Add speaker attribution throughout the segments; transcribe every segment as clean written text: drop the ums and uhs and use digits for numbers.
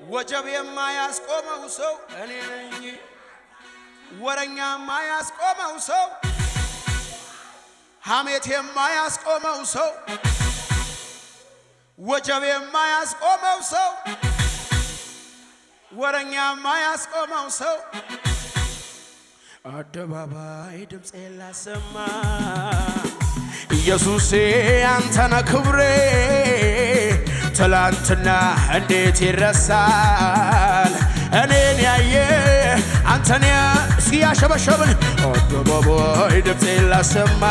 Speaker 1: ወጀብ የማያስቆመው ሰው እኔ ነኝ ወረኛ የማያስቆመው ሰው ሐሜት የማያስቆመው ሰው ወጀብ የማያስቆመው ሰው ወረኛ የማያስቆመው ሰው አደባባይ ድምፄ ላሰማ ኢየሱሴ አንተነ ክብሬ ትላንትና እንዴት ይረሳል እኔን ያየ አንተን ሲያሸበሸብን አደባባይ ድምፄ ላሰማ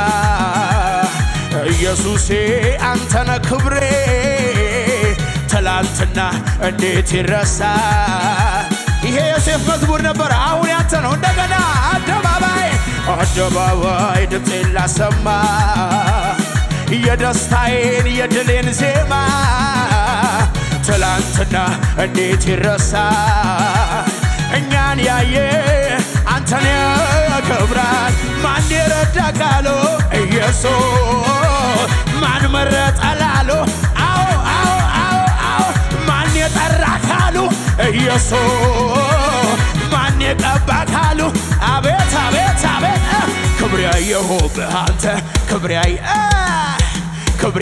Speaker 1: ኢየሱሴ አንተነ ክብሬ ትላንትና እንዴት ይረሳል ይሄ የሴፍ መዝሙር ነበር አሁን ያንተ ነው እንደገና አደባባይ ድምፄ ላሰማ የደስታዬን የድሌን ዜማ ትላንትና እንዴት ይረሳል እኛን ያየ አንተን ያከብራል ማን ይረዳ ቃሉ ኢየሱስ ማን መረጠ ላሉ አዎ አዎ አዎ አዎ ማን የጠራ ካሉ ኢየሱስ ማን የቀባ ካሉ አቤት አቤት አቤት ክብር ያየሁብህ አንተ ክብር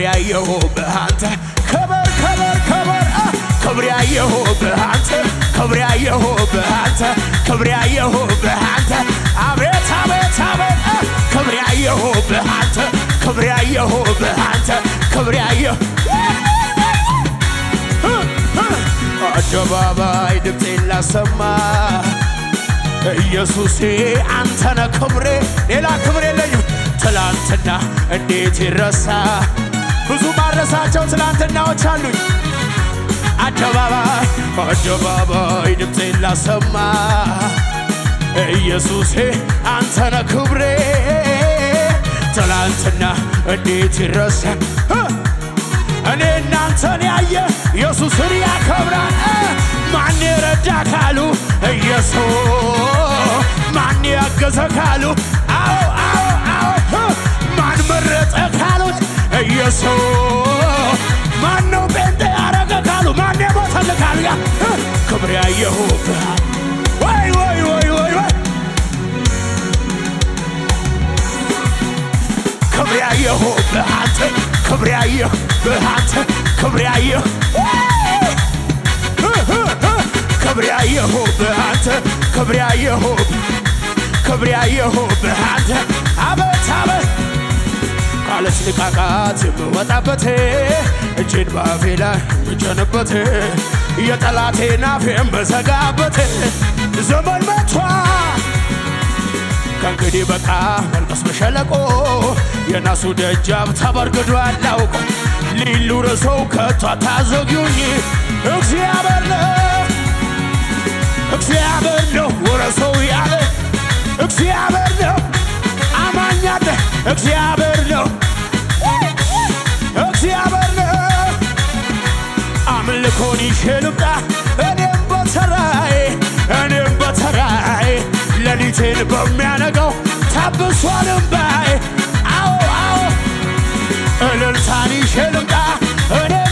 Speaker 1: ያየሁብህ አንተ ክብር ክብር ክብር ክብር ያየሁብህ አንተ ክብር ያየሁብህ አንተ ክብር ያየሁብህ አንተ አቤት አቤት አቤት ክብር ያየሁብህ አንተ ክብር ያየሁብህ አንተ ክብር ያየሁ አደባባይ ድምፄን ላሰማ ኢየሱሴ አንተነ ክብሬ ሌላ ክብር የለኝም ትላንትና እንዴት ይረሳ ብዙ ማረሳቸው ትላንትናዎች አሉኝ አደባባይ ድምፄን ላሰማ ኢየሱሴ አንተነ ክብሬ ትላንትና እንዴት ይረሳ እኔ እናንተን ያየ ኢየሱስን ያከብራል ማን ይረዳ ካሉ ኢየሱስ ማን ያገዘ ካሉ አዎ አዎ አዎ ማን መረጠ ካሉት ኢየሱስ ማን ነው ጴንጤ ያረገ ካሉ ማን የሞተል ካሉ ክብር ያየሁብህ ወይ ወይ ወይ ወይ ወይ ክብር ያየሁብህ አንተ ክብር ያየሁብህ አንተ ክብር ያየሁብህ አንተ ክብር ያየሁብህ አንተ አቤት አቤት ካለች ንቃቃት የምወጣበት እጄን ባፌ ላይ የምጭንበት የጠላቴን አፍ የምዘጋበት ዘመን መጥቷል ከእንግዲህ በቃ መልቀስ በሸለቆ የናሱ ደጃፍ ተበርግዷል አውቆ ሊሉ ረሰው ከቶ አታዘግዩኝ እግዚአብሔር ነው ወረሰው ያለ እግዚአብሔር ነው አማኝ አለ እግዚአብሔር ነው አምልኮን ይዤ ልምጣ እኔም በተራዬ ሌሊቴን በሚያነጋው ታብሷል እምባዬ አዎ አዎ እልልታን ይዤ ልምጣ እኔም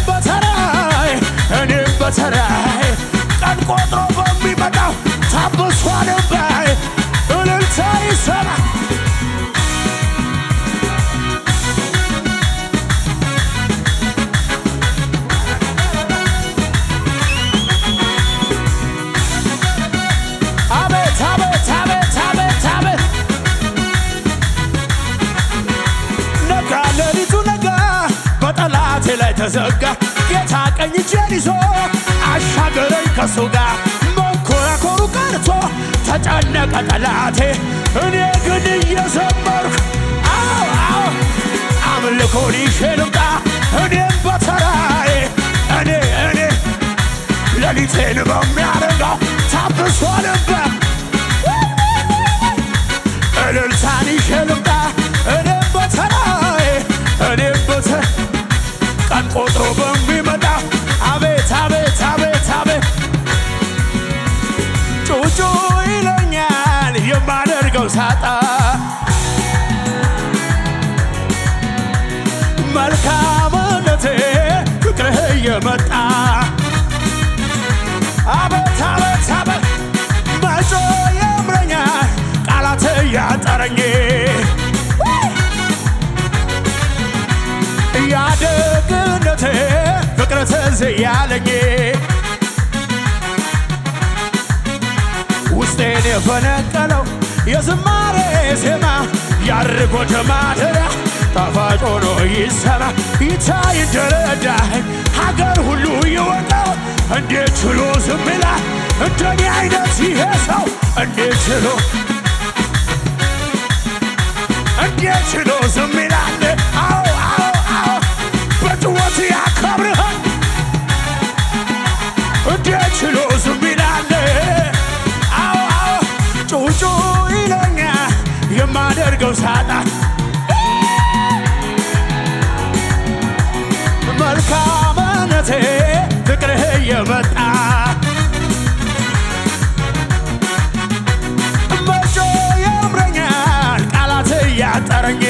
Speaker 1: በተራዬ ቀን ቆጥሮ በሚመጣው ታብሷል እምባዬ እልልታ ይሰማ ላይ ተዘጋ ጌታ ቀኝ እጄን ይዞ አሻገረኝ ከሱ ጋር መንኮራኮሩ ቀርቶ ተጨነቀ ጠላቴ እኔ ግን እየዘመርኩ አዎ አዎ አምልኮን ይዤ ልምጣ እኔም በተራዬ እኔ ሌሊቴን በሚያረጋው ታብሷል እምባዬ እልልታን ይዤ ልምጣ እኔም በተራዬ ቀን ቆጥሮ በሚመጣ አቤት አቤት አቤት አቤት ጩጩ ይለኛል የማደርገው ሳጣ መልካምነቴ ፍቅርህ የመጣ ያለኝ ውስጤን የፈነቀለው የዝማሬ ዜማ ያርግ ወደ ማደሪያ ጣፋጭ ሆኖ ይሰማ ይታይ እንደረዳኸኝ ሀገር ሁሉ ይወቀው። እንዴት ችሎ ዝም ይላል እንደኔ አይነት ይሄ ሰው? እንዴት ችሎ ዝም ይላል? አዎ አዎ አዎ በጭወት ያከብርሃል። እንዴት ችሎ ዝም ይላል? አዎ አዎ ጩጩ ይለኛል የማደርገው ሳጣ መልካምነቴ ፍቅርህ የመጣ መጮ ያምረኛል ቃላት እያጠረኝ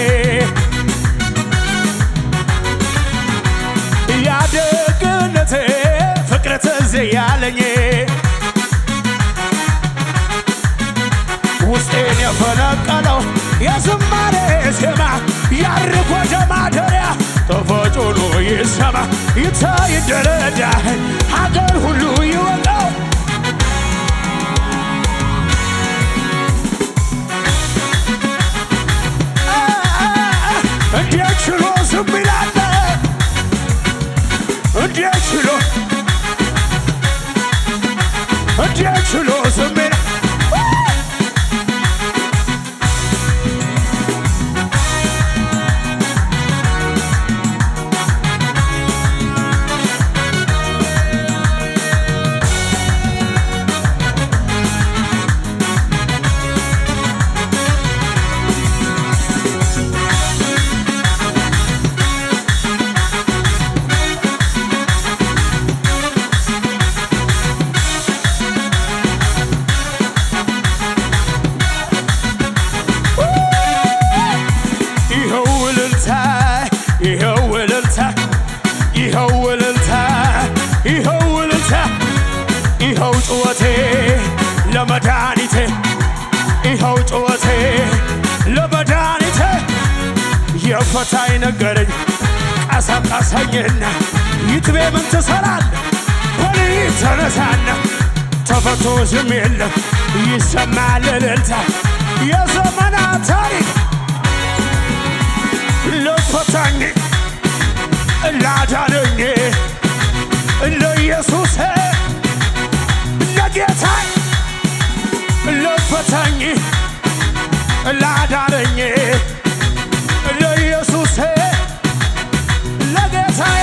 Speaker 1: ያደግነቴ ፍቅር ትዝ ያለኝ ውስጤን የፈነቀለው የዝማሬ ዜማ ያርግ ወደ ማደሪያ ጣፋጭ ሆኖ ይሰማ ይታይ እንደረዳኸኝ ሀገር ሁሉ ይወቀው። እንዴት ችሎ ዝም ይላል? እንዴት ችሎ ዝም ይላል? ይኸው ጩኸቴ ለመድኃኒቴ ይኸው ጩኸቴ ለመድኃኒቴ የፈታኝ ነገረኝ ቀሰቀሰኝና ይትቤ ምን ትሠራለህ በሌሊት ተነሳና ተፈቶ ዝም የለም ይሰማል እልልታ የዘመናት ታሪክ ለፈታኝ ላዳነኝ ለኢየሱስ ለጌታዬ ለፈታኝ ላዳነኝ ለኢየሱስ ለጌታዬ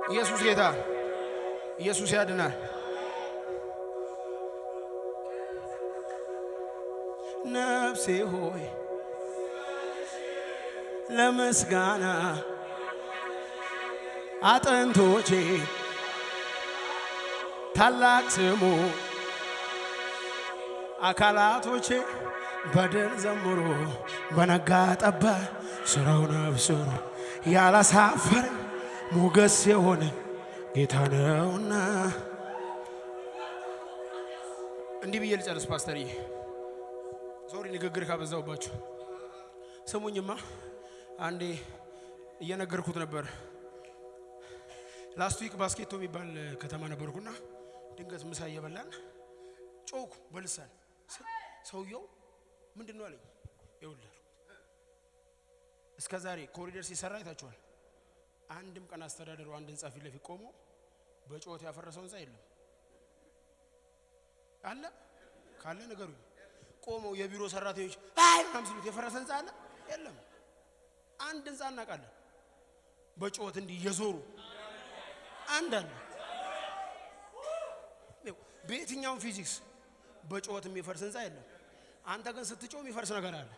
Speaker 1: ኢየሱስ ጌታ ኢየሱስ ያድናል። ነፍሴ ሆይ ለምስጋና አጥንቶቼ ታላቅ ስሙ አካላቶቼ በድል ዘምሩ በነጋ ጠባ ስራውን አብስሩ ያላሳፈረ ሞገስ የሆነ ጌታ ነውና። እንዲህ ብዬ ልጨርስ ፓስተርዬ፣ ሶሪ ንግግር ካበዛውባችሁ ስሙኝማ። አንዴ እየነገርኩት ነበር። ላስት ዊክ ባስኬቶ የሚባል ከተማ ነበርኩና ድንገት ምሳ እየበላን ጮኩ በልሳን። ሰውየው ምንድን ነው አለኝ። ይኸውልህ እስከ ዛሬ ኮሪደር ሲሰራ አይታችኋል። አንድም ቀን አስተዳደሩ አንድ ህንጻ ፊት ለፊት ቆሞ በጮት ያፈረሰው ህንጻ የለም አለ? ካለ ነገሩኝ። ቆመው የቢሮ ሰራተኞች አይ ምናምን የፈረሰ ህንጻ አለ? የለም። አንድ ህንጻ እናውቃለን በጮት እንዲህ እየዞሩ አንድ አለ። በየትኛውም ፊዚክስ በጮት የሚፈርስ ህንጻ የለም። አንተ ግን ስትጮህ የሚፈርስ ነገር አለ።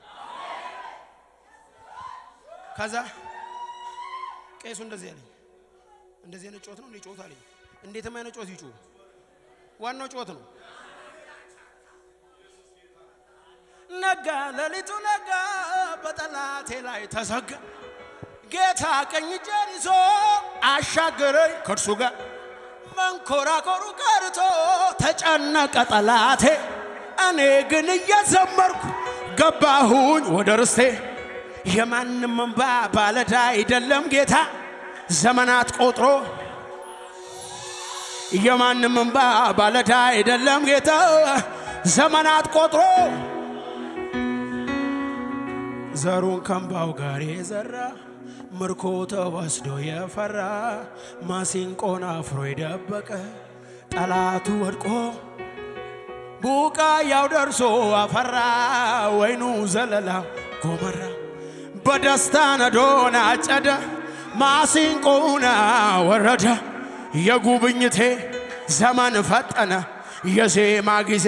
Speaker 1: ቄሱ እንደዚህ ያለኝ እንደዚህ አይነት ጮት ነው እንዴ ጮት አለኝ። እንዴት ማይነ ጮት ይጮህ ዋናው ጮት ነው። ነጋ ለሊቱ ነጋ በጠላቴ ላይ ተዘጋ ጌታ ቀኝ እጄን ይዞ አሻገረኝ ከእርሱ ጋር መንኮራኮሩ ቀርቶ ተጨነቀ ጠላቴ እኔ ግን እየዘመርኩ ገባሁኝ ወደ ርስቴ የማንም እንባ ባለዳ አይደለም ጌታ ዘመናት ቆጥሮ የማንም እንባ ባለዳ አይደለም ጌታ ዘመናት ቆጥሮ ዘሩን ከእምባው ጋር የዘራ ምርኮ ተወስዶ የፈራ ማሲንቆን አፍሮ የደበቀ ጠላቱ ወድቆ ቡቃያው ደርሶ አፈራ ወይኑ ዘለላ ጎመራ በደስታ ነዶን አጨደ ማሲንቆውን ወረደ የጉብኝቴ ዘመን ፈጠነ የዜማ ጊዜ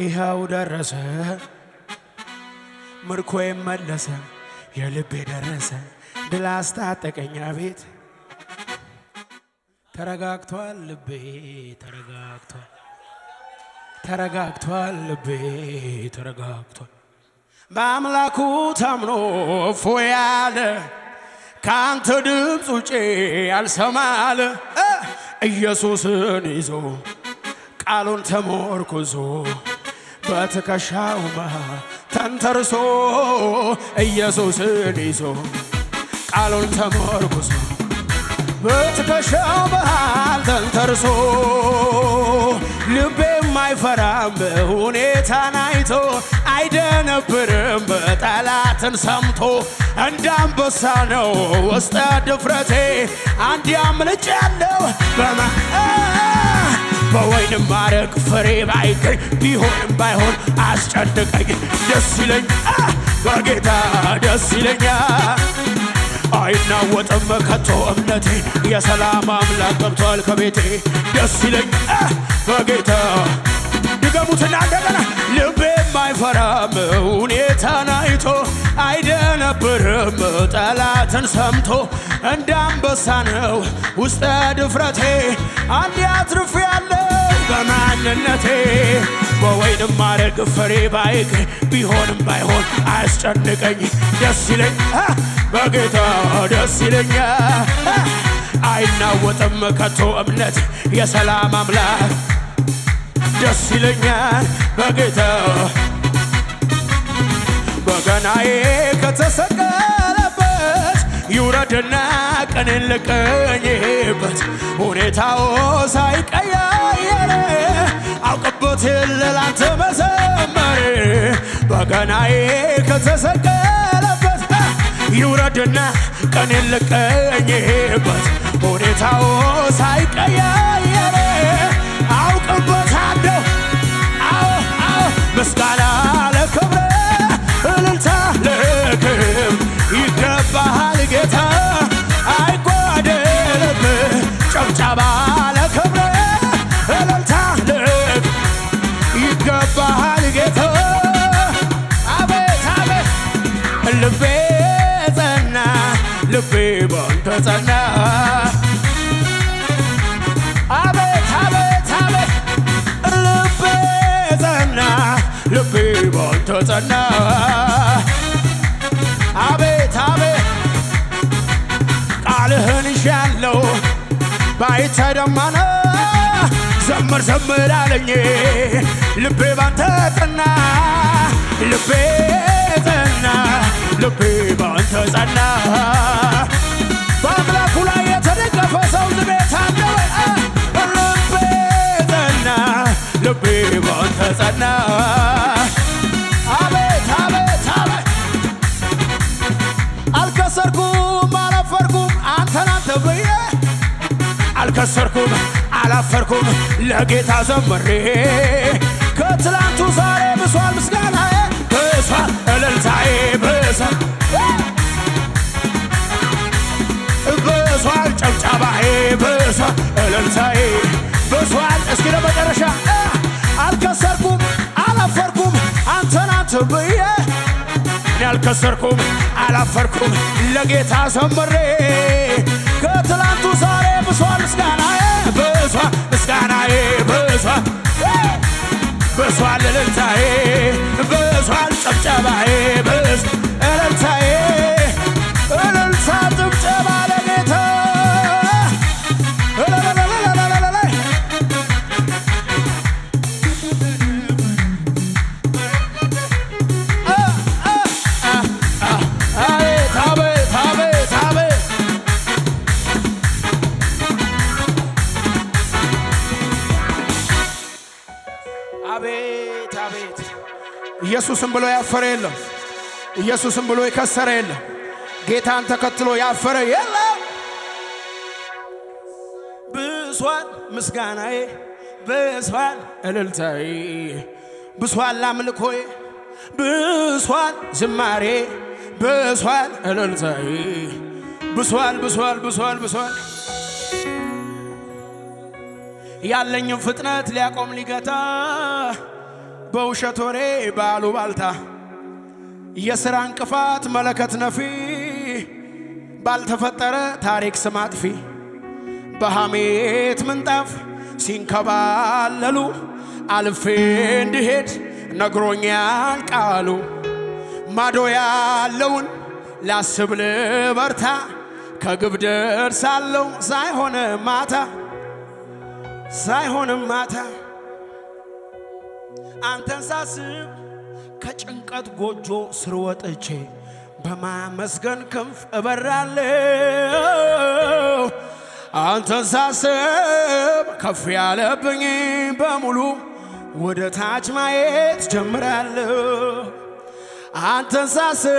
Speaker 1: ይኸው ደረሰ ምርኮዬ መለሰ የልቤ ደረሰ ድል አስታጠቀኝ አቤት ተረጋግቷል ልቤ ተረጋግቷል ተረጋግቷል ልቤ ተረጋግቷል በአምላኩ ታምኖ እፎይ ያለ ካንተ ድምፅ ውጪ አልሰማለ ኢየሱስን ይዞ ቃሉን ተሞርኩዞ በትከሻው ተንተርሶ ኢየሱስን ይዞ ቃሉን ተሞርኩዞ በትከሻው መሃል ተንተርሶ ልቤም አይፈራም ሁኔታን አይቶ አይደነብርም ጠላትን ሰምቶ እንዳንበሳ ነው ውስጠ ድፍረቴ አንድ አምልጫለሁ በወይንም ማረግ ፍሬ ባይገኝ ቢሆንም ባይሆን አስጨንቀኝ ደስ ይለኝ በጌታ ደስ ይለኛል አይናወጥም ከቶ እምነቴ የሰላም አምላክ ገብቷል ከቤቴ ደስ ይለኝ በጌታ ድገሙትና እንደገና ልቤም አይፈራም ሁኔታን አይቶ አይደነብርም ጠላትን ሰምቶ እንዳንበሳ ነው ውስጠ ድፍረቴ አንድ አትርፌያለሁ በማንነቴ በወይንም ማረግ ፍሬ ባይገኝ ቢሆንም ባይሆን አያስጨንቀኝ ደስ ይለኝ በጌታ ደስ ይለኛል አይናወጥም ከቶ እምነት የሰላም አምላክ ደስ ይለኛል በጌታ በገናዬ ከተሰቀለበት ይውረድና ቀኔን ልቀኝበት ሁኔታው ሳይቀያየር አውቅበት ላንተ መዘመር በገናዬ ከተሰቀለበት ይውረድና ቀኔን ልቀኝበት ሁኔታው ሳይቀያየር አውቅበታለሁ ምስጋና ለክብር እልልታ ለክብር ይገባሃል ጌታ አይጓደልብህ ጨብጨባ ለክብር እልልታ ለክብር ይገባሃል ጌታ አቤት አቤት ልቤ ጸና ልቤ ባንተ ጸና አቤት አቤት አቤት ልቤ ጸና ልቤ ባንተ ጸና አቤት አቤት ቃልህን ይሻለው ባይተደማና ዘምር ዘምር አለኝ ልቤ ባንተ ጸና ልቤ ጸና ልቤ ባንተ ጸና በአምላኩ ላይ የተደገፈ ሰው ዝቤት አለው ልቤ ጸና ልቤ ባንተ ጸና አቤት አቤት አቤት አልከሰርኩም አላፈርኩም አንተን አንተ ብዬ አልከሰርኩም አላፈርኩም ለጌታ ዘምሬ ከትላንቱ ዛሬ ብሷል ምስጋናዬ ብሷል እልልታዬ ብሷል ብሷል ጨብጨባዬ ብሷል እልልታዬ ብሷል እስኪ ለመጨረሻ አልከሰርኩም አላፈርኩም አንተን አንተ ብዬ እኔ አልከሰርኩም አላፈርኩም ለጌታ ዘምሬ ከትላንቱ ዛሬ ብሷል ምስጋናዬ ብሷል ምስጋናዬ ብሷል ብሷል እልልታዬ ብሷል ጨብጨባዬ ብሷል እልልታዬ እልልታ ጭብጨባ ለጌታ አቤት አቤት ኢየሱስም ብሎ ያፈረ የለም። ኢየሱስም ብሎ የከሰረ የለም። ጌታን ተከትሎ ያፈረ የለም። ብሷል ምስጋናዬ ብሷል እልልታዬ ብሷል አምልኮዬ ብሷል ዝማሬ ብሷል እልልታዬ ብሷል ብሷል ብሷል ብሷል ያለኝም ፍጥነት ሊያቆም ሊገታ በውሸት ወሬ ባሉባልታ የሥራ እንቅፋት መለከት ነፊ ባልተፈጠረ ታሪክ ስም አጥፊ በሐሜት ምንጣፍ ሲንከባለሉ አልፌ እንድሄድ ነግሮኛል ቃሉ ማዶ ያለውን ላስብ ልበርታ ከግብ ደርሳለሁ ሳይሆንም ማታ አንተን ሳስብ ከጭንቀት ጎጆ ስር ወጥቼ በማመስገን ክንፍ እበራለሁ። አንተን ሳስብ ከፍ ያለብኝ በሙሉ ወደ ታች ማየት ጀምራለሁ። አንተን ሳስብ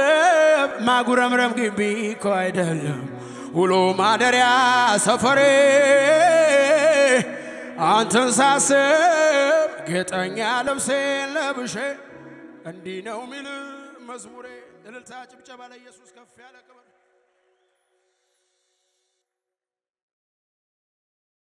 Speaker 1: ማጉረምረም ግቢ እኮ አይደለም ውሎ ማደሪያ ሰፈሬ አንተን ሳስብ ጌጠኛ ልብሴን ለብሼ እንዲህ ነው ሚል መዝሙሬ። እልልታ ጭብጨባ ለኢየሱስ ከፍ ያለ ክብር